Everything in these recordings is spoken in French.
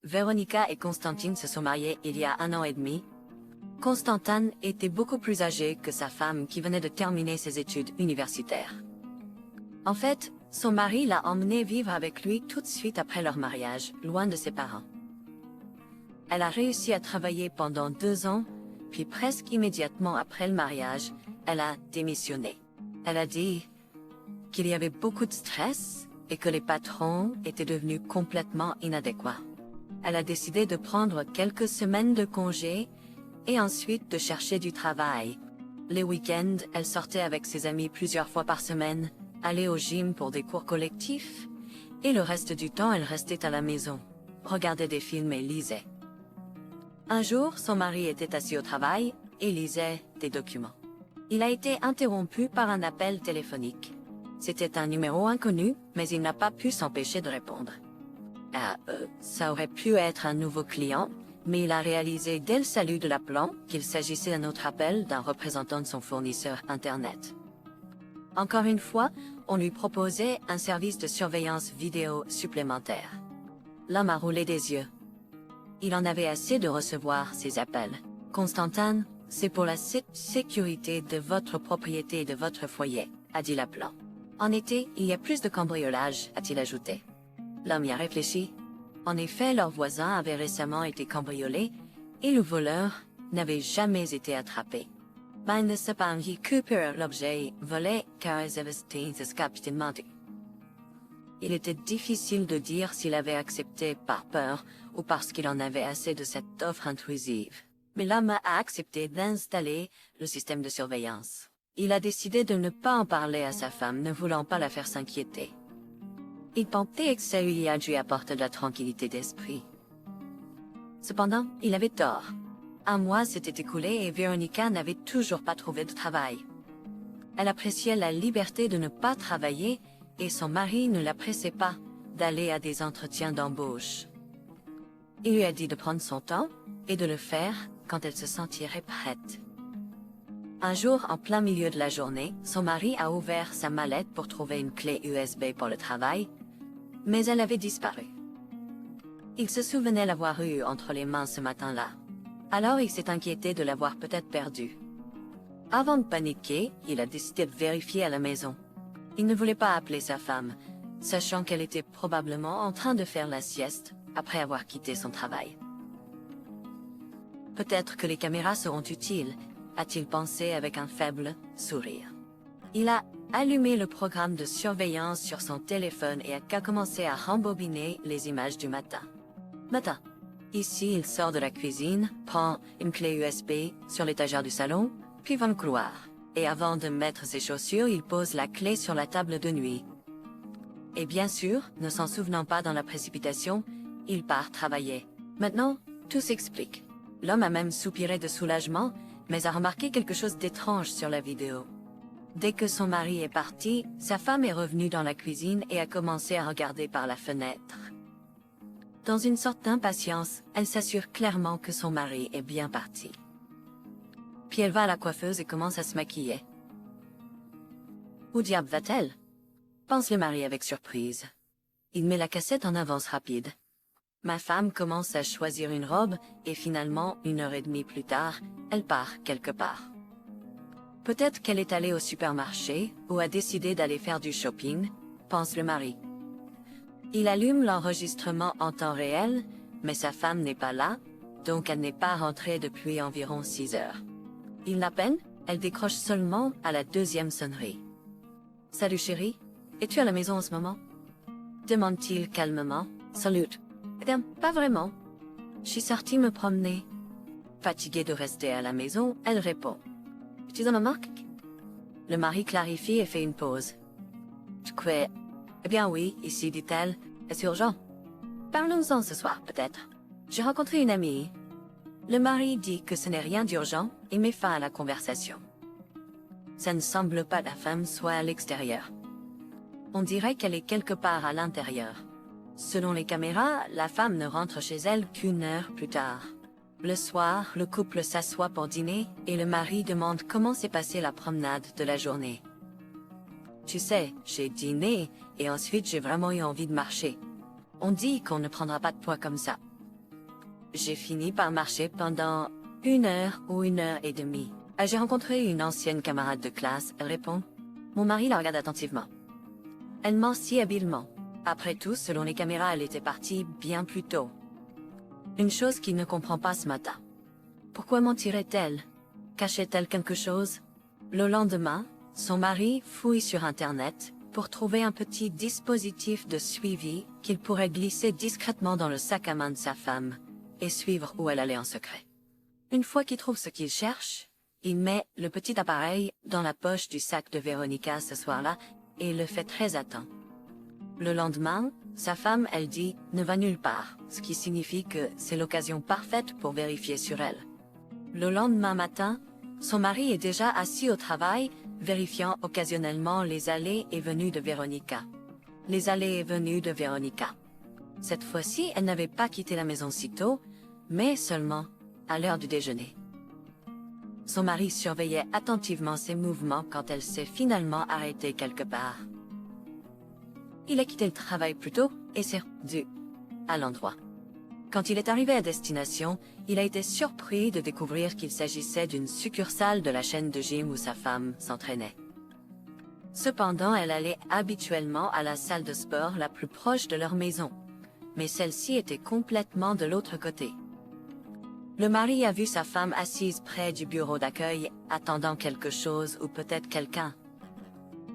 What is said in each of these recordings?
Véronica et Constantine se sont mariés il y a 1 an et demi. Constantin était beaucoup plus âgé que sa femme qui venait de terminer ses études universitaires. En fait, son mari l'a emmenée vivre avec lui tout de suite après leur mariage, loin de ses parents. Elle a réussi à travailler pendant 2 ans, puis presque immédiatement après le mariage, elle a démissionné. Elle a dit qu'il y avait beaucoup de stress et que les patrons étaient devenus complètement inadéquats. Elle a décidé de prendre quelques semaines de congé et ensuite de chercher du travail. Les week-ends, elle sortait avec ses amis plusieurs fois par semaine, allait au gym pour des cours collectifs, et le reste du temps, elle restait à la maison, regardait des films et lisait. Un jour, son mari était assis au travail et lisait des documents. Il a été interrompu par un appel téléphonique. C'était un numéro inconnu, mais il n'a pas pu s'empêcher de répondre. Ça aurait pu être un nouveau client, mais il a réalisé dès le salut de l'appelant qu'il s'agissait d'un autre appel d'un représentant de son fournisseur Internet. Encore une fois, on lui proposait un service de surveillance vidéo supplémentaire. L'homme a roulé des yeux. Il en avait assez de recevoir ces appels. Constantin, c'est pour la sécurité de votre propriété et de votre foyer, a dit l'appelant. En été, il y a plus de cambriolage, a-t-il ajouté. L'homme y a réfléchi. En effet, leur voisin avait récemment été cambriolé, et le voleur n'avait jamais été attrapé. Il ne s'est pas récupéré l'objet volé car ils avaient été rapidement. Il était difficile de dire s'il avait accepté par peur ou parce qu'il en avait assez de cette offre intrusive. Mais l'homme a accepté d'installer le système de surveillance. Il a décidé de ne pas en parler à sa femme, ne voulant pas la faire s'inquiéter. Il pensait que ça lui apporter de la tranquillité d'esprit. Cependant, il avait tort. Un mois s'était écoulé et Véronica n'avait toujours pas trouvé de travail. Elle appréciait la liberté de ne pas travailler et son mari ne la pressait pas d'aller à des entretiens d'embauche. Il lui a dit de prendre son temps et de le faire quand elle se sentirait prête. Un jour, en plein milieu de la journée, son mari a ouvert sa mallette pour trouver une clé USB pour le travail, mais elle avait disparu. Il se souvenait l'avoir eue entre les mains ce matin-là. Alors il s'est inquiété de l'avoir peut-être perdue. Avant de paniquer, il a décidé de vérifier à la maison. Il ne voulait pas appeler sa femme, sachant qu'elle était probablement en train de faire la sieste après avoir quitté son travail. Peut-être que les caméras seront utiles, a-t-il pensé avec un faible sourire. Il a allumé le programme de surveillance sur son téléphone et a commencé à rembobiner les images du matin. Ici, il sort de la cuisine, prend une clé USB sur l'étagère du salon, puis va au couloir. Et avant de mettre ses chaussures, il pose la clé sur la table de nuit. Et bien sûr, ne s'en souvenant pas dans la précipitation, il part travailler. Maintenant, tout s'explique. L'homme a même soupiré de soulagement, mais a remarqué quelque chose d'étrange sur la vidéo. Dès que son mari est parti, sa femme est revenue dans la cuisine et a commencé à regarder par la fenêtre. Dans une sorte d'impatience, elle s'assure clairement que son mari est bien parti. Puis elle va à la coiffeuse et commence à se maquiller. Où diable va-t-elle? Pense le mari avec surprise. Il met la cassette en avance rapide. Ma femme commence à choisir une robe et finalement, 1 heure et demie plus tard, elle part quelque part. Peut-être qu'elle est allée au supermarché ou a décidé d'aller faire du shopping, pense le mari. Il allume l'enregistrement en temps réel, mais sa femme n'est pas là, donc elle n'est pas rentrée depuis environ 6 heures. Il l'appelle, elle décroche seulement à la 2e sonnerie. « Salut chérie, es-tu à la maison en ce moment ?» demande-t-il calmement. « Salut. »« Pas vraiment. Je suis sortie me promener. » Fatiguée de rester à la maison, elle répond. « Tu en as marre ?» Le mari clarifie et fait une pause. « Je crois. Eh bien oui, ici, dit-elle. Est-ce urgent? Parlons-en ce soir, peut-être. J'ai rencontré une amie. » Le mari dit que ce n'est rien d'urgent et met fin à la conversation. Ça ne semble pas que la femme soit à l'extérieur. On dirait qu'elle est quelque part à l'intérieur. Selon les caméras, la femme ne rentre chez elle qu'1 heure plus tard. Le soir, le couple s'assoit pour dîner et le mari demande comment s'est passée la promenade de la journée. « Tu sais, j'ai dîné et ensuite j'ai vraiment eu envie de marcher. On dit qu'on ne prendra pas de poids comme ça. » j'ai fini par marcher pendant 1 heure ou 1 heure et demie. J'ai rencontré une ancienne camarade de classe, elle répond. Mon mari la regarde attentivement. Elle ment si habilement. Après tout, selon les caméras, elle était partie bien plus tôt. Une chose qu'il ne comprend pas ce matin. Pourquoi mentirait-elle? Cachait-elle quelque chose? Le lendemain, son mari fouille sur Internet pour trouver un petit dispositif de suivi qu'il pourrait glisser discrètement dans le sac à main de sa femme et suivre où elle allait en secret. Une fois qu'il trouve ce qu'il cherche, il met le petit appareil dans la poche du sac de Véronica ce soir-là et le fait très à temps. Le lendemain, sa femme, elle dit, ne va nulle part, ce qui signifie que c'est l'occasion parfaite pour vérifier sur elle. Le lendemain matin, son mari est déjà assis au travail, vérifiant occasionnellement les allées et venues de Véronica. Les allées et venues de Véronica. Cette fois-ci, elle n'avait pas quitté la maison si tôt, mais seulement à l'heure du déjeuner. Son mari surveillait attentivement ses mouvements quand elle s'est finalement arrêtée quelque part. Il a quitté le travail plus tôt et s'est rendu à l'endroit. Quand il est arrivé à destination, il a été surpris de découvrir qu'il s'agissait d'une succursale de la chaîne de gym où sa femme s'entraînait. Cependant, elle allait habituellement à la salle de sport la plus proche de leur maison, mais celle-ci était complètement de l'autre côté. Le mari a vu sa femme assise près du bureau d'accueil, attendant quelque chose ou peut-être quelqu'un.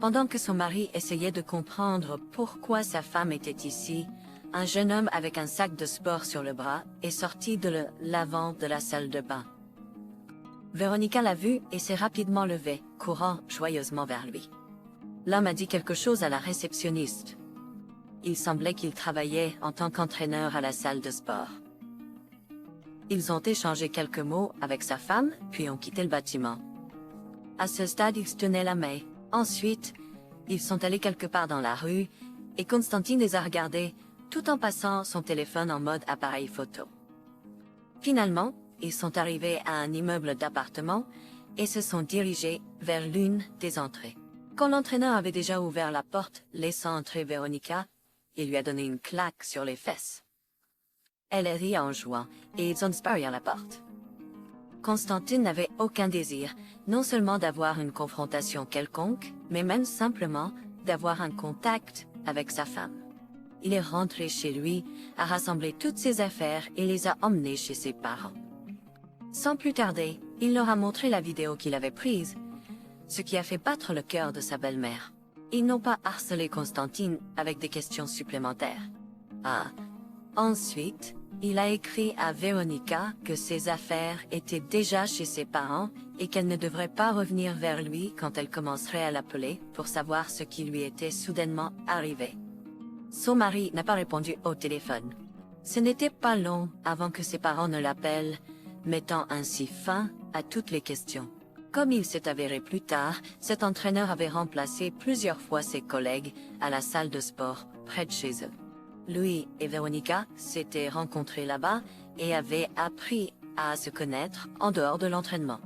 Pendant que son mari essayait de comprendre pourquoi sa femme était ici, un jeune homme avec un sac de sport sur le bras est sorti de l'avant de la salle de bain. Véronica l'a vu et s'est rapidement levée, courant joyeusement vers lui. L'homme a dit quelque chose à la réceptionniste. Il semblait qu'il travaillait en tant qu'entraîneur à la salle de sport. Ils ont échangé quelques mots avec sa femme, puis ont quitté le bâtiment. À ce stade, ils se tenaient la main. Ensuite, ils sont allés quelque part dans la rue, et Constantine les a regardés, tout en passant son téléphone en mode appareil photo. Finalement, ils sont arrivés à un immeuble d'appartements, et se sont dirigés vers l'une des entrées. Quand l'entraîneur avait déjà ouvert la porte, laissant entrer Véronica, il lui a donné une claque sur les fesses. Elle a ri en jouant, et ils ont disparu à la porte. Constantine n'avait aucun désir, non seulement d'avoir une confrontation quelconque, mais même simplement d'avoir un contact avec sa femme. Il est rentré chez lui, a rassemblé toutes ses affaires et les a emmenées chez ses parents. Sans plus tarder, il leur a montré la vidéo qu'il avait prise, ce qui a fait battre le cœur de sa belle-mère. Ils n'ont pas harcelé Constantine avec des questions supplémentaires. Ensuite, il a écrit à Véronica que ses affaires étaient déjà chez ses parents et qu'elle ne devrait pas revenir vers lui quand elle commencerait à l'appeler pour savoir ce qui lui était soudainement arrivé. Son mari n'a pas répondu au téléphone. Ce n'était pas long avant que ses parents ne l'appellent, mettant ainsi fin à toutes les questions. Comme il s'est avéré plus tard, cet entraîneur avait remplacé plusieurs fois ses collègues à la salle de sport près de chez eux. Lui et Véronica s'étaient rencontrés là-bas et avaient appris à se connaître en dehors de l'entraînement.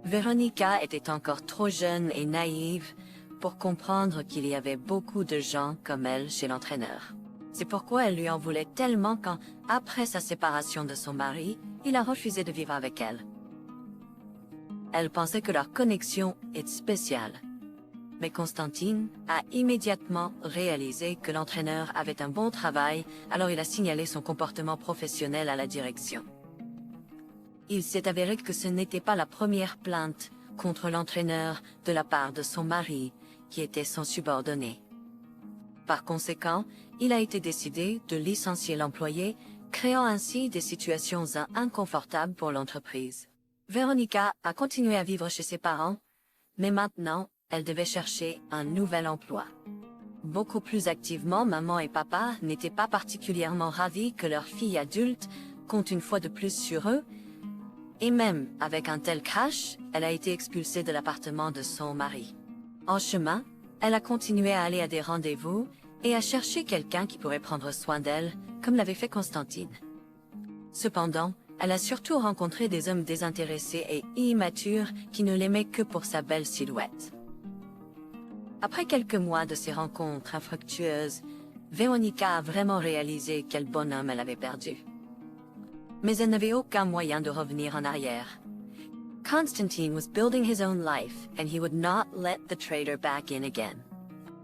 Véronica était encore trop jeune et naïve pour comprendre qu'il y avait beaucoup de gens comme elle chez l'entraîneur. C'est pourquoi elle lui en voulait tellement quand, après sa séparation de son mari, il a refusé de vivre avec elle. Elle pensait que leur connexion est spéciale. Mais Constantine a immédiatement réalisé que l'entraîneur avait un bon travail, alors il a signalé son comportement professionnel à la direction. Il s'est avéré que ce n'était pas la première plainte contre l'entraîneur de la part de son mari, qui était son subordonné. Par conséquent, il a été décidé de licencier l'employé, créant ainsi des situations inconfortables pour l'entreprise. Véronica a continué à vivre chez ses parents, mais maintenant, elle devait chercher un nouvel emploi. Beaucoup plus activement, maman et papa n'étaient pas particulièrement ravis que leur fille adulte compte une fois de plus sur eux, et même avec un tel crash, elle a été expulsée de l'appartement de son mari. En chemin, elle a continué à aller à des rendez-vous et à chercher quelqu'un qui pourrait prendre soin d'elle, comme l'avait fait Constantine. Cependant, elle a surtout rencontré des hommes désintéressés et immatures qui ne l'aimaient que pour sa belle silhouette. Après quelques mois de ces rencontres infructueuses, Véronica a vraiment réalisé quel bonhomme elle avait perdu. mais elle n'avait aucun moyen de revenir en arrière. Constantine was building his own life, and he would not let the traitor back in again.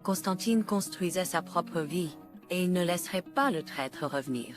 Constantine construisait sa propre vie, et il ne laisserait pas le traître revenir.